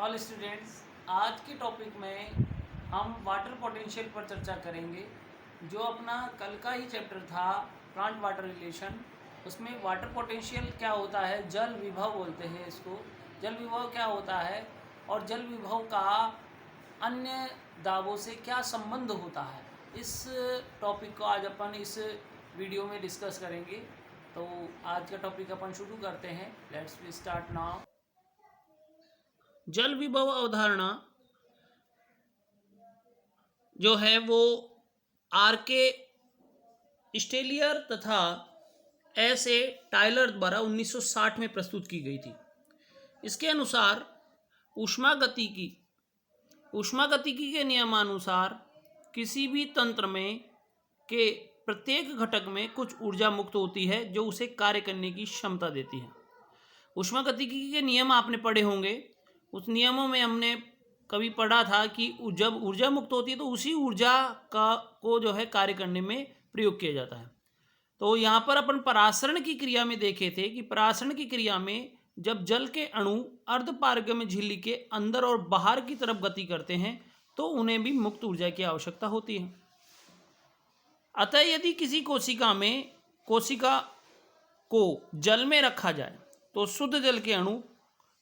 All students, आज के topic में हम वाटर पोटेंशियल पर चर्चा करेंगे। जो अपना कल का ही चैप्टर था प्लांट वाटर रिलेशन, उसमें वाटर पोटेंशियल क्या होता है, जल विभव बोलते हैं इसको। जल विभव क्या होता है और जल विभव का अन्य दावों से क्या संबंध होता है, इस टॉपिक को आज अपन इस वीडियो में डिस्कस करेंगे। तो आज का टॉपिक अपन शुरू करते हैं। Let's we start now. जल विभव अवधारणा जो है वो आर के स्टेलियर तथा एस ए टायलर द्वारा 1960 में प्रस्तुत की गई थी। इसके अनुसार ऊष्मागतिकी के नियमानुसार किसी भी तंत्र में के प्रत्येक घटक में कुछ ऊर्जा मुक्त होती है जो उसे कार्य करने की क्षमता देती है। ऊष्मागतिकी के नियम आपने पढ़े होंगे। उस नियमों में हमने कभी पढ़ा था कि जब ऊर्जा मुक्त होती है तो उसी ऊर्जा को जो है कार्य करने में प्रयोग किया जाता है। तो यहाँ पर अपन परासरण की क्रिया में देखे थे कि परासरण की क्रिया में जब जल के अणु अर्धपारगम्य झिल्ली के अंदर और बाहर की तरफ गति करते हैं तो उन्हें भी मुक्त ऊर्जा की आवश्यकता होती है। अतः यदि किसी कोशिका को जल में रखा जाए तो शुद्ध जल के अणु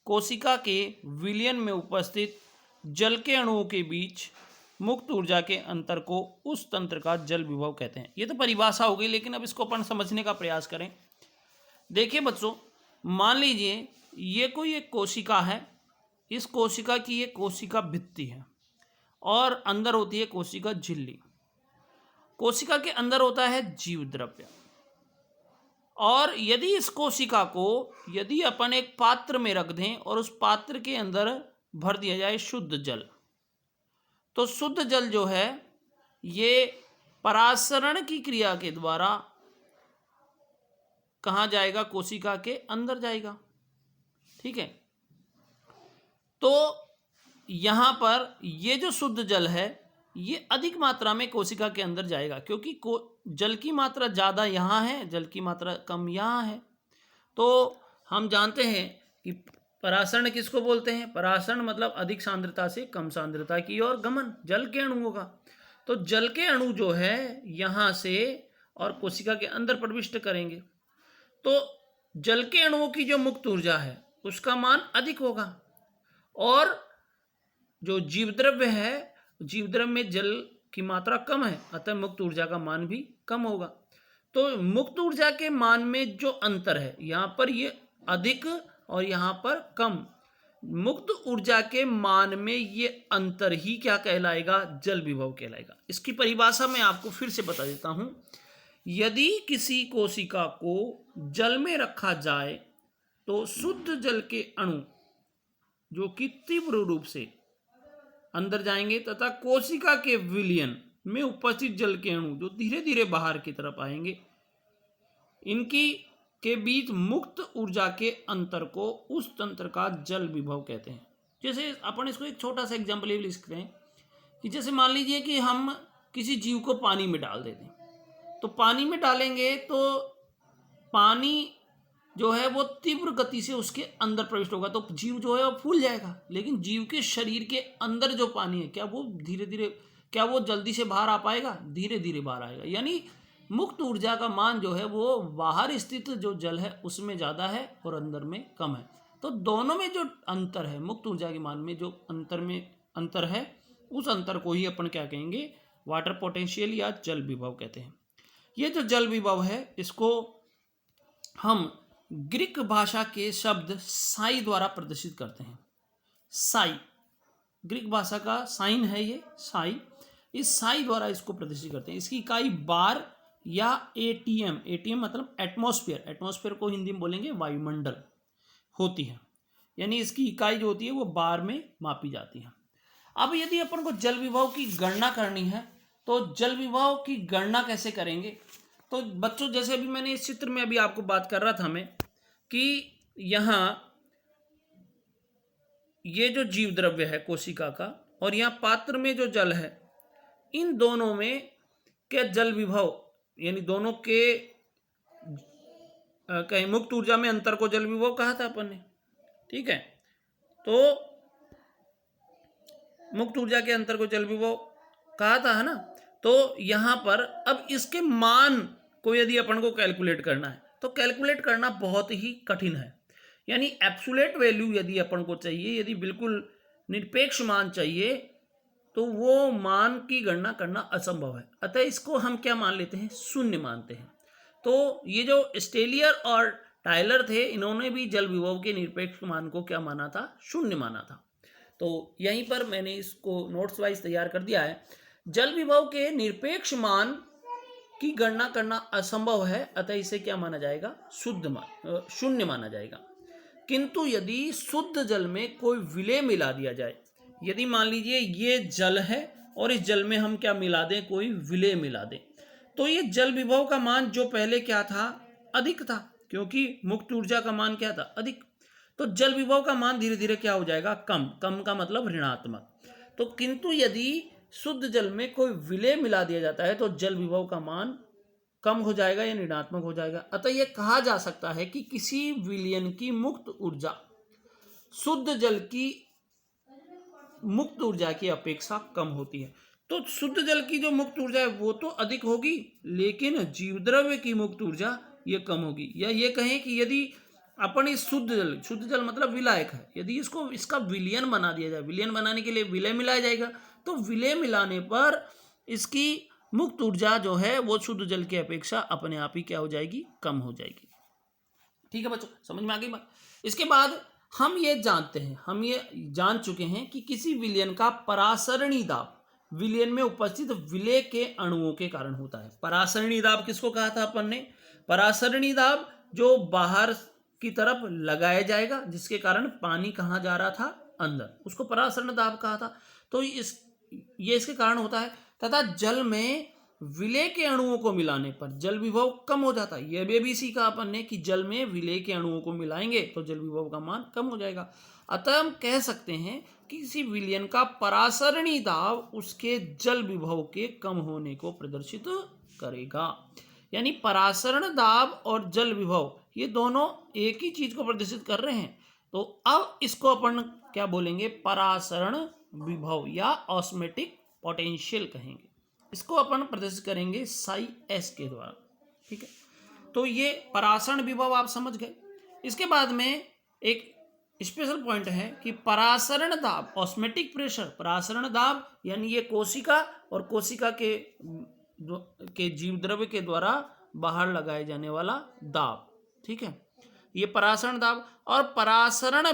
कोशिका के विलयन में उपस्थित जल के अणुओं के बीच मुक्त ऊर्जा के अंतर को उस तंत्र का जल विभव कहते हैं। ये तो परिभाषा हो गई, लेकिन अब इसको अपन समझने का प्रयास करें। देखिए बच्चों, मान लीजिए ये कोई एक कोशिका है। इस कोशिका की ये कोशिका भित्ति है और अंदर होती है कोशिका झिल्ली। कोशिका के अंदर होता है जीव द्रव्य, और यदि इस कोशिका को यदि अपन एक पात्र में रख दें और उस पात्र के अंदर भर दिया जाए शुद्ध जल, तो शुद्ध जल जो है ये परासरण की क्रिया के द्वारा कहाँ जाएगा, कोशिका के अंदर जाएगा। ठीक है, तो यहाँ पर ये जो शुद्ध जल है ये अधिक मात्रा में कोशिका के अंदर जाएगा, क्योंकि जल की मात्रा ज़्यादा यहाँ है, जल की मात्रा कम यहाँ है। तो हम जानते हैं कि परासरण किसको बोलते हैं। परासरण मतलब अधिक सांद्रता से कम सांद्रता की ओर गमन जल के अणुओं का। तो जल के अणु जो है यहाँ से और कोशिका के अंदर प्रविष्ट करेंगे तो जल के अणुओं की जो मुक्त ऊर्जा है उसका मान अधिक होगा, और जो जीवद्रव्य है, जीवद्रव्य में जल की मात्रा कम है, अतः मुक्त ऊर्जा का मान भी कम होगा। तो मुक्त ऊर्जा के मान में जो अंतर है, यहाँ पर ये अधिक और यहाँ पर कम, मुक्त ऊर्जा के मान में ये अंतर ही क्या कहलाएगा, जल विभव कहलाएगा। इसकी परिभाषा मैं आपको फिर से बता देता हूँ। यदि किसी कोशिका को जल में रखा जाए तो शुद्ध जल के अणु जो कि तीव्र रूप से अंदर जाएंगे तथा कोशिका के विलयन में उपस्थित जल के अणु जो धीरे धीरे बाहर की तरफ आएंगे, इनकी के बीच मुक्त ऊर्जा के अंतर को उस तंत्र का जल विभव कहते हैं। जैसे अपन इसको एक छोटा सा एग्जाम्पल लिख सकते हैं कि जैसे मान लीजिए कि हम किसी जीव को पानी में डाल देते हैं, तो पानी में डालेंगे तो पानी जो है वो तीव्र गति से उसके अंदर प्रविष्ट होगा, तो जीव जो है वो फूल जाएगा। लेकिन जीव के शरीर के अंदर जो पानी है, क्या वो धीरे धीरे, क्या वो जल्दी से बाहर आ पाएगा, धीरे धीरे बाहर आएगा। यानी मुक्त ऊर्जा का मान जो है वो बाहर स्थित जो जल है उसमें ज़्यादा है और अंदर में कम है। तो दोनों में जो अंतर है, मुक्त ऊर्जा के मान में जो अंतर है, उस अंतर को ही अपन क्या कहेंगे, वाटर पोटेंशियल या जल विभव कहते हैं। ये जो जल विभव है इसको हम ग्रीक भाषा के शब्द साई द्वारा प्रदर्शित करते हैं। साई ग्रीक भाषा का साइन है, ये साई, इस साई द्वारा इसको प्रदर्शित करते हैं। इसकी इकाई बार या एटीएम, एटीएम मतलब एटमॉस्फेयर, एटमॉस्फेयर को हिंदी में बोलेंगे वायुमंडल होती है। यानी इसकी इकाई जो होती है वो बार में मापी जाती है। अब यदि अपन को जल विभव की गणना करनी है तो जल विभव की गणना कैसे करेंगे। तो बच्चों, जैसे अभी मैंने इस चित्र में अभी आपको बात कर रहा था मैं कि यहाँ ये जो जीव द्रव्य है कोशिका का और यहाँ पात्र में जो जल है, इन दोनों में क्या जल विभव, यानी दोनों के कहीं मुक्त ऊर्जा में अंतर को जल विभव कहा था अपन ने। ठीक है, तो मुक्त ऊर्जा के अंतर को जल विभव कहा था, है ना। तो यहाँ पर अब इसके मान को यदि अपन को कैलकुलेट करना है तो कैलकुलेट करना बहुत ही कठिन है। यानी एब्सोल्यूट वैल्यू यदि अपन को चाहिए, यदि बिल्कुल निरपेक्ष मान चाहिए, तो वो मान की गणना करना असंभव है। अतः इसको हम क्या मान लेते हैं, शून्य मानते हैं। तो ये जो स्टेलियर और टायलर थे, इन्होंने भी जल विभव के निरपेक्ष मान को क्या माना था, शून्य माना था। तो यहीं पर मैंने इसको नोट्स वाइज तैयार कर दिया है। जल विभव के निरपेक्ष मान की गणना करना असंभव है, अतः इसे क्या माना जाएगा, शून्य माना जाएगा। किंतु यदि शुद्ध जल में कोई विलेय मिला दिया जाए, यदि मान लीजिए ये जल है और इस जल में हम क्या मिला दें, कोई विलेय मिला दें, तो ये जल विभव का मान जो पहले क्या था, अधिक था, क्योंकि मुक्त ऊर्जा का मान क्या था, अधिक। तो जल विभव का मान धीरे धीरे क्या हो जाएगा, कम। कम का मतलब ऋणात्मक। तो किंतु यदि शुद्ध जल में कोई विलेय मिला दिया जाता है तो जल विभव का मान कम हो जाएगा या ऋणात्मक हो जाएगा। अतः यह कहा जा सकता है कि किसी विलयन की मुक्त ऊर्जा शुद्ध जल की मुक्त ऊर्जा की अपेक्षा कम होती है। तो शुद्ध जल की जो मुक्त ऊर्जा है वो तो अधिक होगी, लेकिन जीवद्रव्य की मुक्त ऊर्जा ये कम होगी। या ये कहें कि यदि अपन इस शुद्ध जल मतलब विलायक है, यदि इसको इसका विलयन बना दिया जाए, विलयन बनाने के लिए विलय मिलाया जाएगा, तो विलय मिलाने पर इसकी मुक्त ऊर्जा जो है वो शुद्ध जल की अपेक्षा अपने आप ही क्या हो जाएगी, कम हो जाएगी। ठीक है बच्चों, समझ में आ गई बात। इसके बाद हम ये जानते हैं, हम ये जान चुके हैं कि किसी विलयन का परासरणी दाब विलयन में उपस्थित विलेय के अणुओं के कारण होता है। परासरणी दाब किसको कहा था अपन ने, परासरणी दाब जो बाहर की तरफ लगाया जाएगा, जिसके कारण पानी कहाँ जा रहा था, अंदर, उसको परासरण दाब कहा था। तो ये इसके कारण होता है। तथा जल में विलेय के अणुओं को मिलाने पर जल विभव कम हो जाता है। यह भी सीखा अपन ने कि जल में विलेय के अणुओं को मिलाएंगे तो जल विभव का मान कम हो जाएगा। अतः हम कह सकते हैं कि किसी विलयन का परासरणी दाब उसके जल विभव के कम होने को प्रदर्शित करेगा। यानी परासरण दाब और जल विभव ये दोनों एक ही चीज को प्रदर्शित कर रहे हैं। तो अब इसको अपन क्या बोलेंगे, परासरण विभव या ऑस्मेटिक पोटेंशियल कहेंगे। इसको अपन प्रदर्शित करेंगे साई एस के द्वारा। ठीक है, तो ये परासरण विभव आप समझ गए। इसके बाद में एक स्पेशल पॉइंट है कि परासरण दाब, ऑस्मेटिक प्रेशर, परासरण दाब यानी ये कोशिका और कोशिका के जीव द्रव्य के द्वारा बाहर लगाए जाने वाला दाब। ठीक है, ये परासरण दाब। और परासरण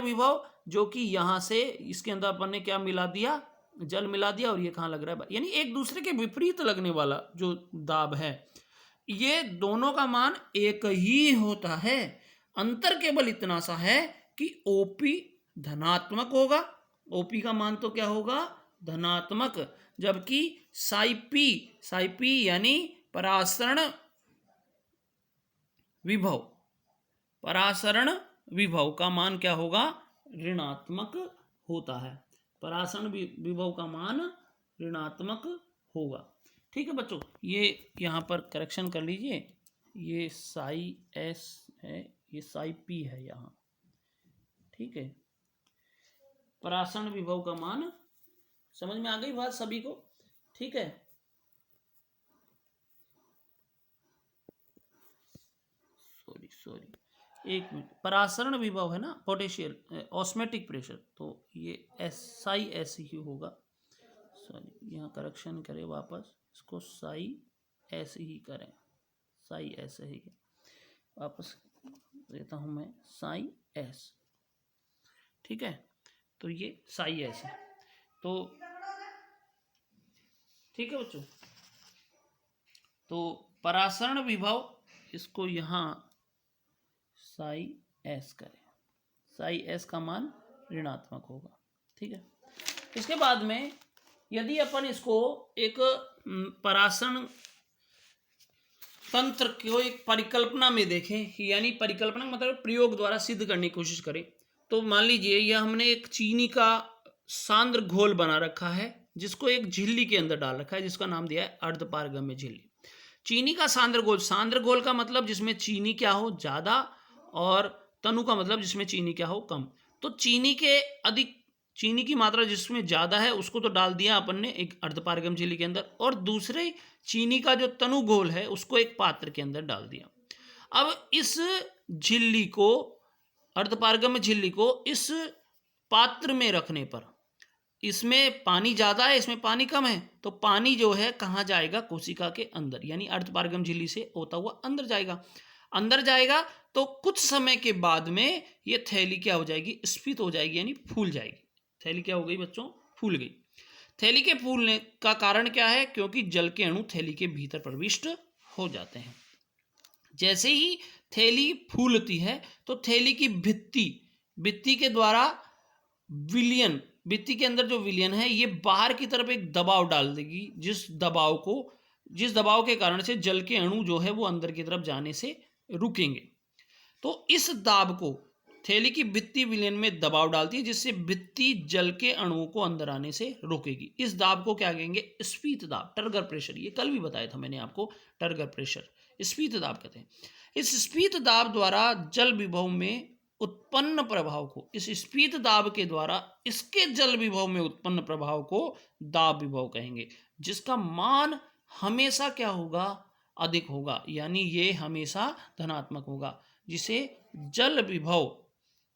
विभव जो कि यहां से इसके अंदर अपन ने क्या मिला दिया, जल मिला दिया, और ये कहाँ लग रहा है, यानी एक दूसरे के विपरीत लगने वाला जो दाब है, ये दोनों का मान एक ही होता है। अंतर केवल इतना सा है कि ओपी धनात्मक होगा, ओपी का मान तो क्या होगा, धनात्मक, जबकि साई पी यानी परासरण विभव का मान क्या होगा, ऋणात्मक होता है। परासरण विभव का मान ऋणात्मक होगा। ठीक है बच्चों, ये यहाँ पर करेक्शन कर लीजिए, ये साई एस है, ये साई पी है यहाँ। ठीक है, परासरण विभव का मान समझ में आ गई बात सभी को। ठीक है, सॉरी एक मिनट, परासरण विभव है ना, पोटेंशियल ऑस्मेटिक प्रेशर, तो ये साई एस ही होगा। सॉरी, यहाँ करेक्शन करें वापस, इसको साई एस ही करें, साई एस ही वापस देता हूँ मैं, साई एस। ठीक है, तो ये साई एस है। तो ठीक है बच्चों, तो परासरण विभव इसको यहाँ साई एस करें, साई एस का मान ऋणात्मक होगा। ठीक है, इसके बाद में यदि अपन इसको एक परासरण तंत्र को एक परिकल्पना में देखें, यानी परिकल्पना मतलब प्रयोग द्वारा सिद्ध करने की कोशिश करें, तो मान लीजिए यह हमने एक चीनी का सांद्र घोल बना रखा है, जिसको एक झिल्ली के अंदर डाल रखा है, जिसका नाम दिया है अर्धपारगम्य झिल्ली। चीनी का सांद्र घोल का मतलब जिसमें चीनी क्या हो, ज्यादा, और तनु का मतलब जिसमें चीनी क्या हो, कम। तो चीनी चीनी की मात्रा जिसमें ज़्यादा है उसको तो डाल दिया अपन ने एक अर्धपारगम झिल्ली के अंदर, और दूसरे चीनी का जो तनु घोल है उसको एक पात्र के अंदर डाल दिया। अब इस झिल्ली को, अर्धपारगम झिल्ली को इस पात्र में रखने पर, इसमें पानी ज़्यादा है, इसमें पानी कम है, तो पानी जो है कहाँ जाएगा, कोशिका के अंदर, यानी अर्धपारगम झिल्ली से होता हुआ अंदर जाएगा। अंदर जाएगा तो कुछ समय के बाद में ये थैली क्या हो जाएगी, स्फीत हो जाएगी, यानी फूल जाएगी। थैली क्या हो गई बच्चों, फूल गई। थैली के फूलने का कारण क्या है, क्योंकि जल के अणु थैली के भीतर प्रविष्ट हो जाते हैं। जैसे ही थैली फूलती है तो थैली की भित्ति के द्वारा विलयन, भित्ति के अंदर जो विलयन है ये बाहर की तरफ एक दबाव डाल देगी, जिस दबाव के कारण से जल के अणु जो है वो अंदर की तरफ जाने से रुकेंगे। तो इस दाब को थैली की भित्ति विलयन में दबाव डालती है, जिससे भित्ति जल के अणुओं को अंदर आने से रोकेगी। इस दाब को क्या कहेंगे, स्फीत दाब, टर्गर प्रेशर। ये कल भी बताया था मैंने आपको, टर्गर प्रेशर स्फीत दाब कहते हैं। इस स्फीत दाब द्वारा जल विभव में उत्पन्न प्रभाव को, इस स्फीत दाब के द्वारा इसके जल विभव में उत्पन्न प्रभाव को दाब विभव कहेंगे, जिसका मान हमेशा क्या होगा, अधिक होगा, यानी ये हमेशा धनात्मक होगा, जिसे जल विभव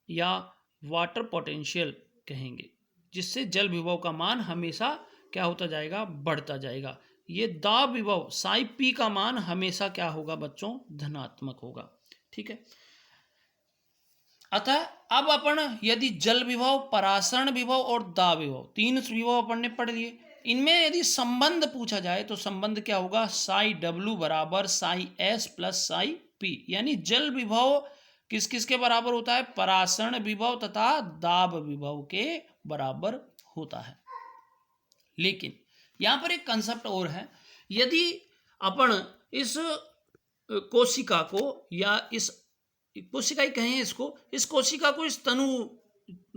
या वाटर पोटेंशियल कहेंगे, जिससे जल विभव का मान हमेशा क्या होता जाएगा, बढ़ता जाएगा। ये दाब विभव साई पी का मान हमेशा क्या होगा बच्चों, धनात्मक होगा। ठीक है। अतः अब अपन यदि जल विभव, परासरण विभव और दाब विभव, तीन विभव अपन ने पढ़ लिए। इनमें यदि संबंध पूछा जाए तो संबंध क्या होगा, साई डब्ल्यू बराबर Sai S plus psi P, यानी जल विभव किस किस के बराबर होता है, परासरण विभव तथा दाब विभव के बराबर होता है। लेकिन यहां पर एक कंसेप्ट और है, यदि अपन इस कोशिका को, या इस कोशिका ही कहें इसको, इस कोशिका को इस तनु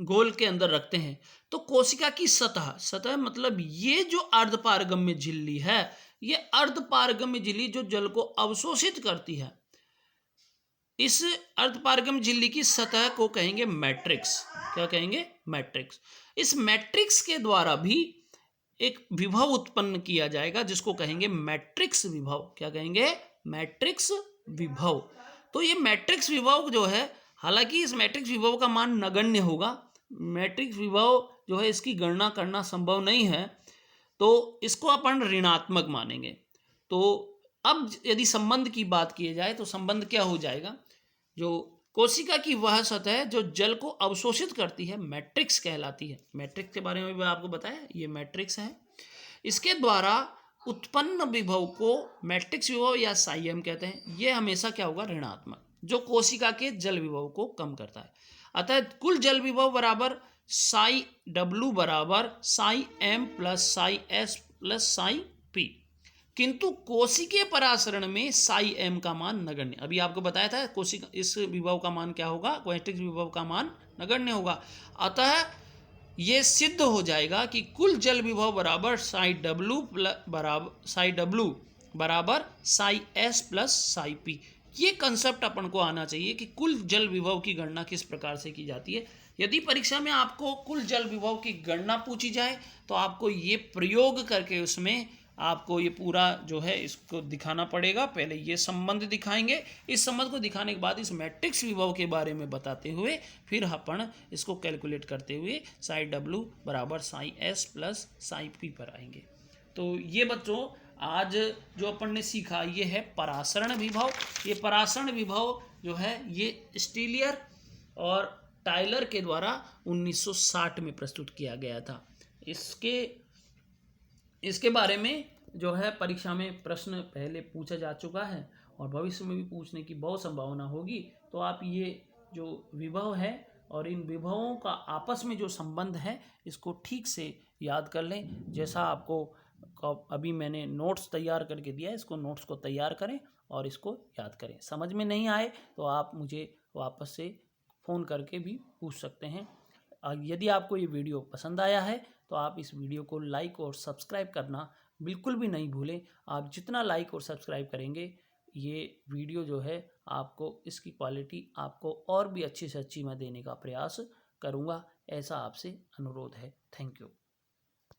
गोल के अंदर रखते हैं, तो कोशिका की सतह मतलब ये जो अर्धपारगम्य झिल्ली है, ये अर्धपारगम्य झिल्ली जो जल को अवशोषित करती है, इस अर्धपारगम्य झिल्ली की सतह को कहेंगे मैट्रिक्स। क्या कहेंगे, मैट्रिक्स। इस मैट्रिक्स के द्वारा भी एक विभव उत्पन्न किया जाएगा, जिसको कहेंगे मैट्रिक्स विभव। क्या कहेंगे, मैट्रिक्स विभव। तो ये मैट्रिक्स विभव जो है, हालांकि इस मैट्रिक्स विभव का मान नगण्य होगा, मैट्रिक्स विभव जो है इसकी गणना करना संभव नहीं है, तो इसको अपन ऋणात्मक मानेंगे। तो अब यदि संबंध की बात की जाए तो संबंध क्या हो जाएगा, जो कोशिका की वह सतह जो जल को अवशोषित करती है, मैट्रिक्स कहलाती है। मैट्रिक्स के बारे में भी आपको बताया, ये मैट्रिक्स है। इसके द्वारा उत्पन्न विभव को मैट्रिक्स विभव या साई एम कहते हैं। यह हमेशा क्या होगा, ऋणात्मक, जो कोशिका के जल विभव को कम करता है। अतः कुल जल विभव बराबर साई डब्ल्यू बराबर psi M plus psi S plus psi P. किंतु कोशिकीय परासरण में साई एम का मान नगण्य। अभी आपको बताया था कोशिका इस विभव का मान क्या होगा, मैट्रिक्स विभव का मान नगण्य होगा। अतः ये सिद्ध हो जाएगा कि कुल जल विभव बराबर साई डब्ल्यू बराबर Sai S plus psi P. ये कंसेप्ट अपन को आना चाहिए कि कुल जल विभव की गणना किस प्रकार से की जाती है। यदि परीक्षा में आपको कुल जल विभव की गणना पूछी जाए तो आपको ये प्रयोग करके उसमें आपको ये पूरा जो है इसको दिखाना पड़ेगा। पहले ये संबंध दिखाएंगे, इस संबंध को दिखाने के बाद इस मैट्रिक्स विभव के बारे में बताते हुए फिर अपन इसको कैलकुलेट करते हुए साई डब्ल्यू बराबर Sai S plus psi P पर आएंगे। तो ये बच्चों आज जो अपन ने सीखा ये है परासरण विभव। ये परासरण विभव जो है ये स्टीलियर और टायलर के द्वारा 1960 में प्रस्तुत किया गया था। इसके बारे में जो है परीक्षा में प्रश्न पहले पूछा जा चुका है और भविष्य में भी पूछने की बहुत संभावना होगी। तो आप ये जो विभव है और इन विभवों का आपस में जो संबंध है इसको ठीक से याद कर लें। जैसा आपको अभी मैंने नोट्स तैयार करके दिया है, इसको नोट्स को तैयार करें और इसको याद करें। समझ में नहीं आए तो आप मुझे वापस से फ़ोन करके भी पूछ सकते हैं। यदि आपको ये वीडियो पसंद आया है तो आप इस वीडियो को लाइक और सब्सक्राइब करना बिल्कुल भी नहीं भूलें। आप जितना लाइक और सब्सक्राइब करेंगे ये वीडियो जो है आपको इसकी क्वालिटी आपको और भी अच्छी से अच्छी मैं देने का प्रयास करूँगा। ऐसा आपसे अनुरोध है। Thank you.